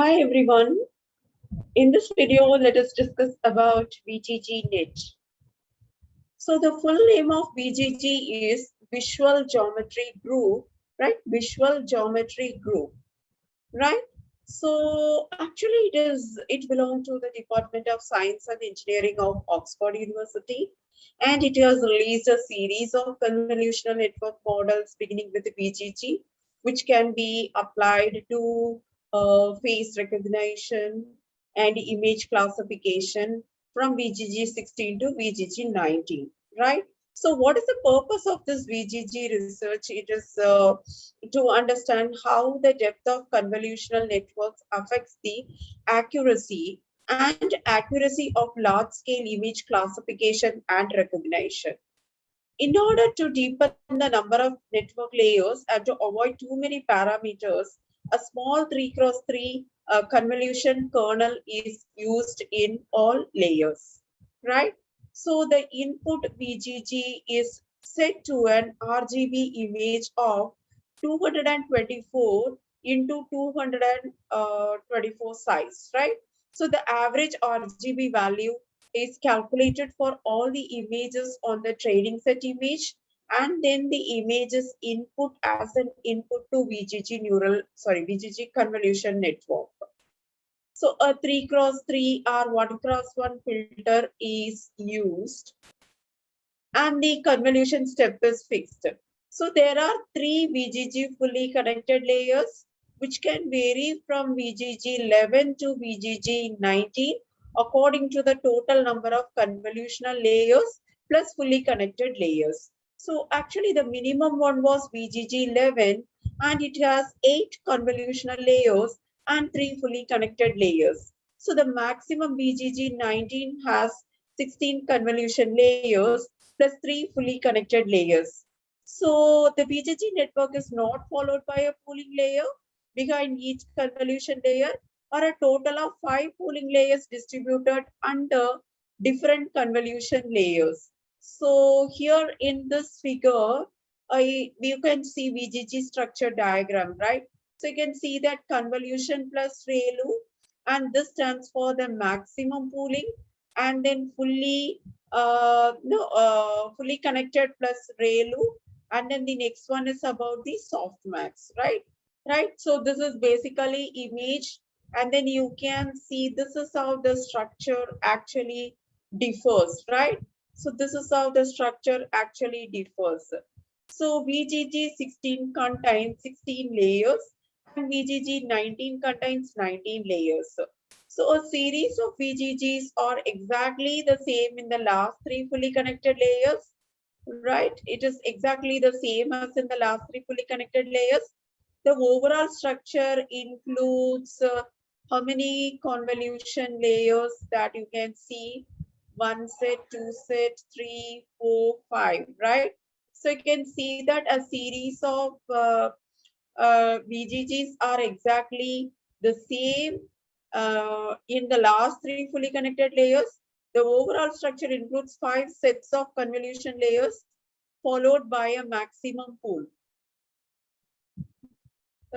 Hi everyone. In this video, let us discuss about VGGNet. So the full name of VGG is Visual Geometry Group, right? Visual Geometry Group, right? So actually it belongs to the Department of Science and Engineering of Oxford University, and it has released a series of convolutional network models beginning with VGG, which can be applied to face recognition and image classification from VGG 16 to VGG 19, right? So what is the purpose of this VGG research? It is to understand how the depth of convolutional networks affects the accuracy of large-scale image classification and recognition. In order to deepen the number of network layers and to avoid too many parameters, a small 3x3 convolution kernel is used in all layers, right? So the input VGG is set to an RGB image of 224 into 224 size, right? So the average RGB value is calculated for all the images on the training set image, and then the image is input as an input to VGG convolution network. So a 3x3 or 1x1 filter is used, and the convolution step is fixed. So there are 3 VGG fully connected layers, which can vary from VGG 11 to VGG 19 according to the total number of convolutional layers plus fully connected layers. So actually the minimum one was VGG 11, and it has 8 convolutional layers and 3 fully connected layers. So the maximum VGG 19 has 16 convolution layers plus 3 fully connected layers. So the VGG network is not followed by a pooling layer behind each convolution layer, or a total of 5 pooling layers distributed under different convolution layers. So here in this figure, you can see VGG structure diagram, right? So you can see that convolution plus ReLU, and this stands for the maximum pooling, and then fully fully connected plus ReLU, and then the next one is about the softmax, right? So this is basically image, and then you can see this is how the structure actually differs, right? So this is how the structure actually differs. So VGG 16 contains 16 layers, and VGG 19 contains 19 layers. So a series of VGGs are exactly the same in the last 3 fully connected layers, right? It is exactly the same as in the last 3 fully connected layers. The overall structure includes how many convolution layers that you can see: 1 set, 2 set, 3, 4, 5, right? So you can see that a series of VGGs are exactly the same in the last 3 fully connected layers. The overall structure includes 5 sets of convolution layers followed by a maximum pool,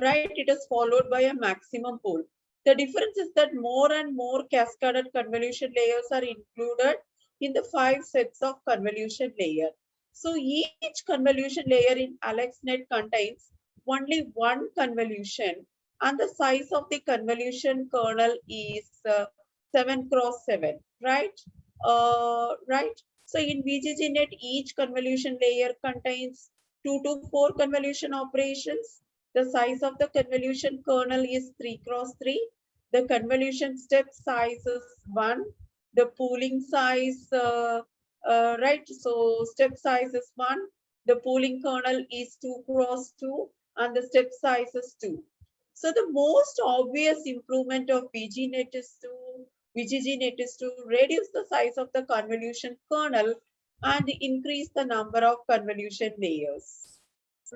right? It is followed by a maximum pool. The difference is that more and more cascaded convolution layers are included in the 5 sets of convolution layer. So each convolution layer in AlexNet contains only one convolution, and the size of the convolution kernel is 7x7, right? Right. So in VGGNet, each convolution layer contains 2 to 4 convolution operations. The size of the convolution kernel is 3x3. The convolution step size is 1. The pooling size, right? So step size is 1. The pooling kernel is 2x2, and the step size is 2. So the most obvious improvement of VGGNet is to reduce the size of the convolution kernel and increase the number of convolution layers,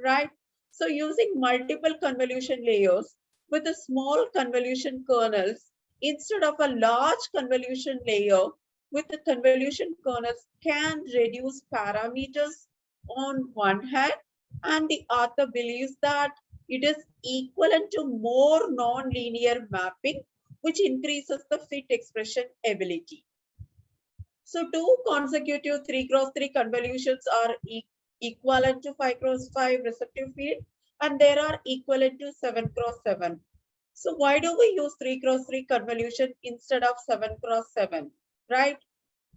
right? So using multiple convolution layers with a small convolution kernels instead of a large convolution layer with the convolution kernels can reduce parameters on one hand, and the author believes that it is equivalent to more non-linear mapping, which increases the fit expression ability. So two consecutive 3x3 convolutions are equivalent to 5x5 receptive field, and there are equivalent to 7x7. So why do we use 3x3 convolution instead of 7x7, right?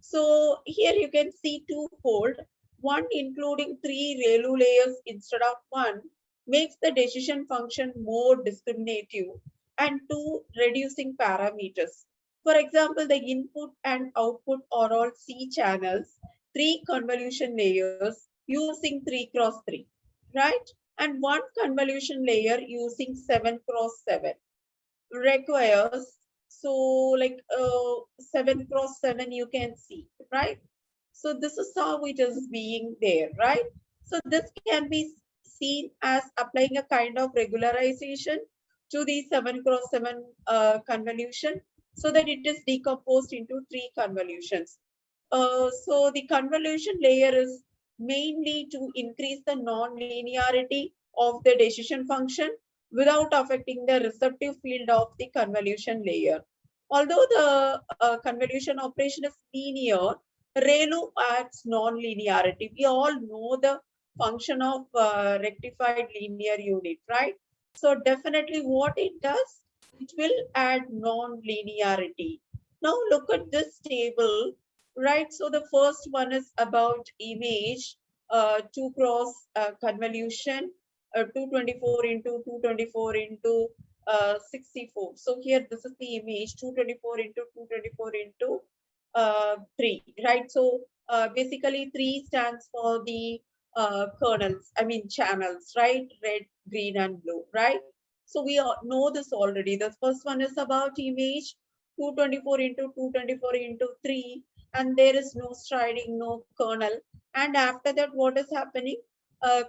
So here you can see twofold. One including 3 ReLU layers instead of 1 makes the decision function more discriminative, and 2 reducing parameters. For example, the input and output are all C channels, 3 convolution layers using 3x3, right? And 1 convolution layer using 7x7 requires, so like 7x7 you can see, right? So this is how it is being there, right? So this can be seen as applying a kind of regularization to the 7x7 convolution, so that it is decomposed into 3 convolutions. So the convolution layer is mainly to increase the non-linearity of the decision function without affecting the receptive field of the convolution layer. Although the convolution operation is linear, ReLU adds non-linearity. We all know the function of rectified linear unit, right? So definitely what it does, it will add non-linearity. Now look at this table, right? So the first one is about image, 2 cross convolution, 224 into 224 into 64. So here this is the image 224 into 224 into 3, right? So basically 3 stands for the kernels, I mean channels, right? Red, green, and blue, right? So we all know this already. The first one is about image 224 into 224 into 3, and there is no striding, no kernel. And after that, what is happening?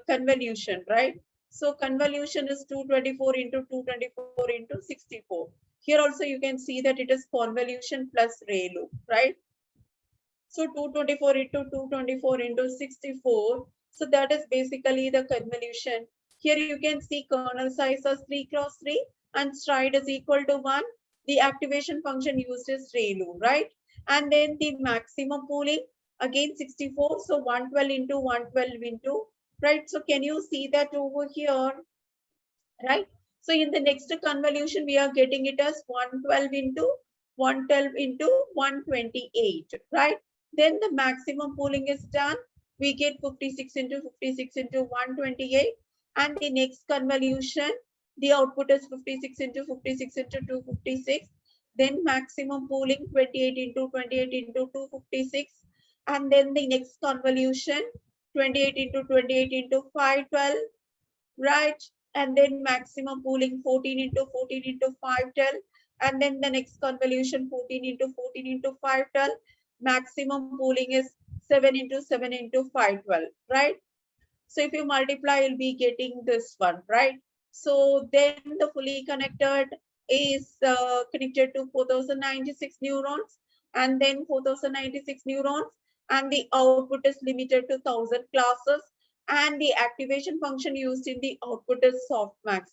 Convolution, right? So convolution is 224 into 224 into 64. Here also you can see that it is convolution plus ReLU, right? So 224 into 224 into 64. So that is basically the convolution. Here you can see kernel size as 3x3 and stride is equal to 1. The activation function used is ReLU, right? And then the maximum pooling again 64. So 112 into 112 into, right? So can you see that over here? Right? So in the next convolution, we are getting it as 112 into 112 into 128, right? Then the maximum pooling is done. We get 56 into 56 into 128. And the next convolution, the output is 56 into 56 into 256. Then maximum pooling 28 into 28 into 256. And then the next convolution, 28 into 28 into 512, right? And then maximum pooling 14 into 14 into 512. And then the next convolution 14 into 14 into 512. Maximum pooling is 7 into 7 into 512, right? So if you multiply, you'll be getting this one, right? So then the fully connected is connected to 4096 neurons, and then 4096 neurons, and the output is limited to 1000 classes, and the activation function used in the output is softmax.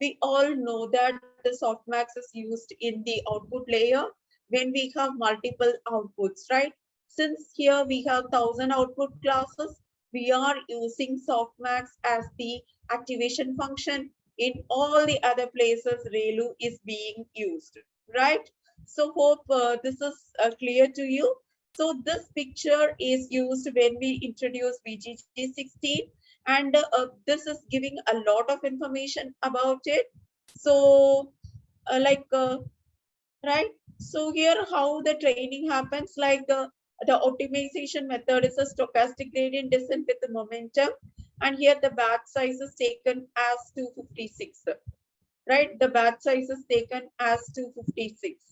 We all know that the softmax is used in the output layer when we have multiple outputs, right? Since here we have 1000 output classes, we are using softmax as the activation function. In all the other places, ReLU is being used, right? So hope this is clear to you. So this picture is used when we introduce VGG16, and this is giving a lot of information about it. So right? So here how the training happens, like the optimization method is a stochastic gradient descent with the momentum, and here the batch size is taken as 256, right? The batch size is taken as 256.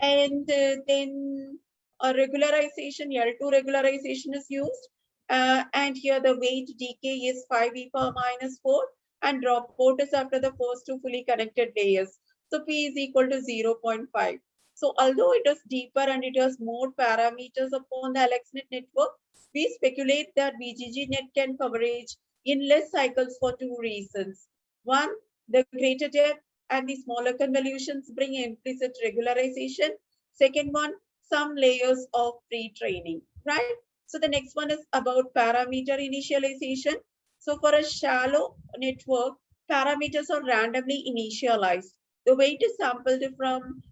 And then a regularization, L2 regularization is used. And here the weight decay is 5e power minus 4, and dropout is after the first two fully connected layers. So P is equal to 0.5. So although it is deeper and it has more parameters upon the AlexNet network, we speculate that VGGNet can coverage in less cycles for two reasons. One, The greater depth and the smaller convolutions bring implicit regularization. Second one, some layers of pre-training, right? So the next one is about parameter initialization. So for a shallow network, parameters are randomly initialized. The weight is sampled from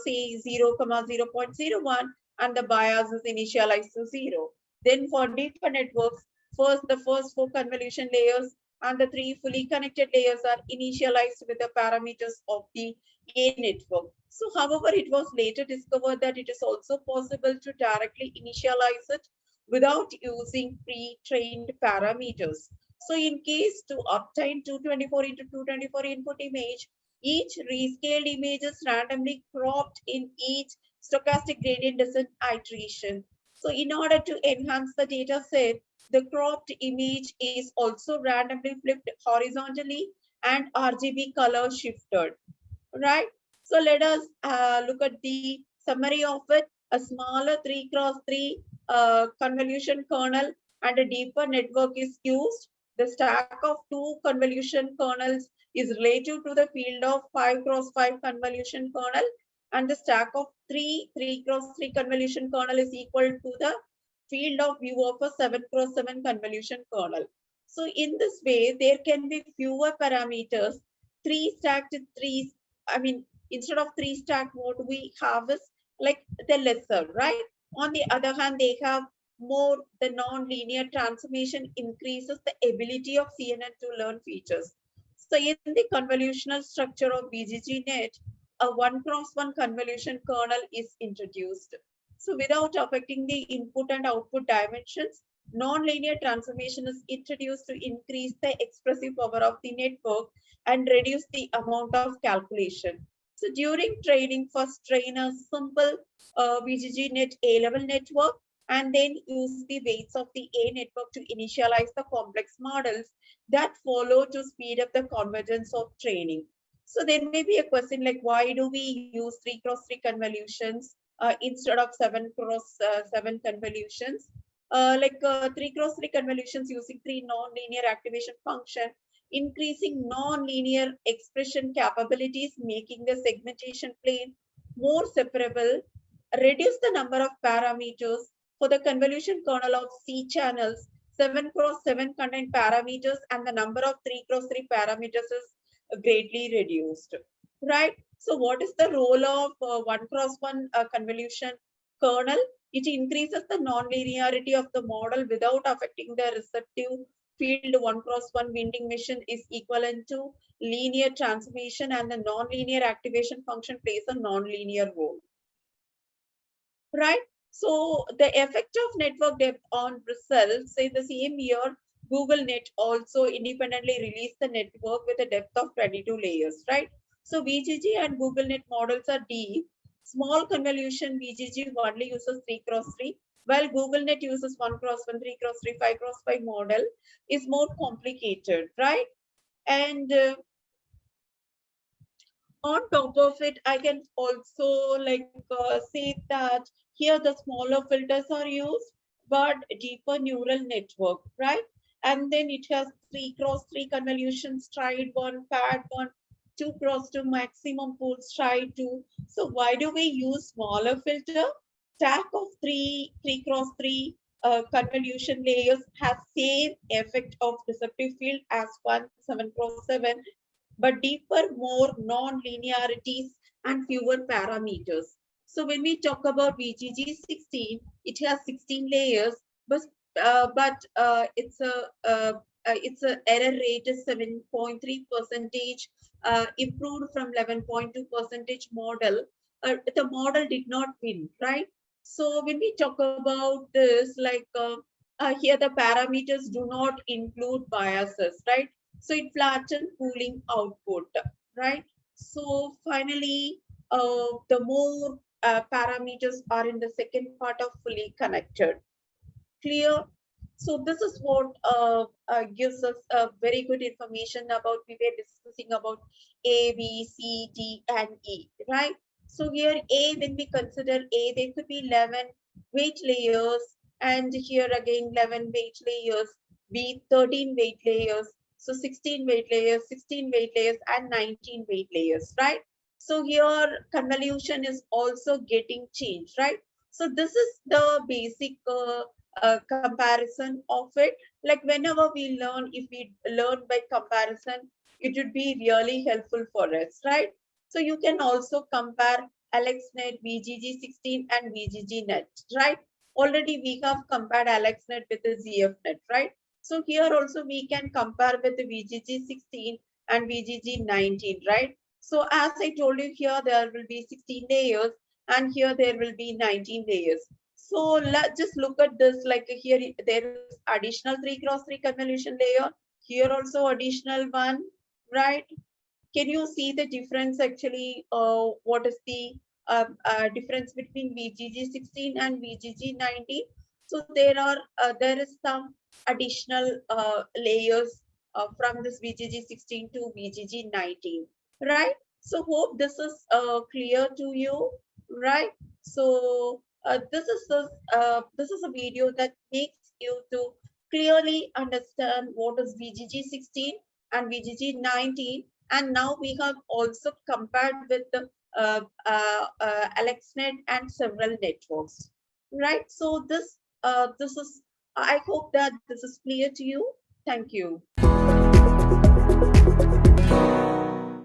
say 0, 0.01 and the bias is initialized to 0. Then for deeper networks, the first four convolution layers and the three fully connected layers are initialized with the parameters of the A network. So, however, it was later discovered that it is also possible to directly initialize it without using pre-trained parameters. So, in case to obtain 224 into 224 input image, each rescaled image is randomly cropped in each stochastic gradient descent iteration. So, in order to enhance the data set, the cropped image is also randomly flipped horizontally and RGB color shifted, right? So let us look at the summary of it. A smaller 3 cross 3 convolution kernel and a deeper network is used. The stack of two convolution kernels is relative to the field of 5 cross 5 convolution kernel, and the stack of 3 cross 3 convolution kernel is equal to the field of view of a 7 cross 7 convolution kernel. So in this way, there can be fewer parameters. Three stacked three, I mean, instead of three stacked, what we have is like the lesser, right? On the other hand, they have more. The non-linear transformation increases the ability of CNN to learn features. So in the convolutional structure of VGGNet, a 1 cross 1 convolution kernel is introduced. So without affecting the input and output dimensions, non-linear transformation is introduced to increase the expressive power of the network and reduce the amount of calculation. So during training, first train a simple VGGNet A-level network and then use the weights of the A network to initialize the complex models that follow to speed up the convergence of training. So there may be a question like, why do we use 3 cross 3 convolutions instead of 7 cross 7 convolutions? 3 cross 3 convolutions using three non-linear activation function, increasing non-linear expression capabilities, making the segmentation plane more separable, reduce the number of parameters. For the convolution kernel of C channels, 7 cross 7 contain parameters and the number of 3 cross 3 parameters is greatly reduced, right? So what is the role of 1 cross 1 convolution kernel? It increases the non-linearity of the model without affecting the receptive field. 1 cross 1 winding machine is equivalent to linear transformation and the non-linear activation function plays a non-linear role, right? So the effect of network depth on results, in the same year, GoogleNet also independently released the network with a depth of 22 layers, right? So VGG and GoogleNet models are deep. Small convolution VGG only uses 3 cross 3, while GoogleNet uses 1 cross 1, 3 cross 3, 5 cross 5 model is more complicated, right? And on top of it, I can also say that here the smaller filters are used, but deeper neural network, right? And then it has 3 cross 3 convolution, stride 1, pad 1, 2 cross 2 maximum pool, stride 2. So why do we use smaller filter? Stack of 3 cross 3 convolution layers has same effect of receptive field as 1 7 cross 7, but deeper, more non-linearities and fewer parameters. So when we talk about VGG 16, it has 16 layers, its a error rate is 7.3 percentage, improved from 11.2 percentage model. The model did not win, right? So when we talk about this, here the parameters do not include biases, right? So it flattens cooling output, right? So finally, the more parameters are in the second part of fully connected. Clear? So this is what gives us a very good information about, we were discussing about A, B, C, D, and E, right? So here A, when we consider A, there could be 11 weight layers, and here again 11 weight layers, B 13 weight layers, So 16 weight layers, 16 weight layers, and 19 weight layers, right? So here convolution is also getting changed, right? So this is the basic comparison of it. Like whenever we learn, if we learn by comparison, it would be really helpful for us, right? So you can also compare AlexNet, VGG16 and VGGNet, right? Already we have compared AlexNet with the ZFNet, right? So here also we can compare with the VGG16 and VGG19, right? So as I told you here, there will be 16 layers and here there will be 19 layers. So let's just look at this, like here there is additional 3x3 convolution layer, here also additional one, right? Can you see the difference actually? What is the difference between VGG16 and VGG19? So there is some additional layers from this VGG16 to VGG19, right? So hope this is clear to you, right? So this is a video that makes you to clearly understand what is VGG16 and VGG19, and now we have also compared with the AlexNet and several networks, right? So this is, I hope that this is clear to you. Thank you.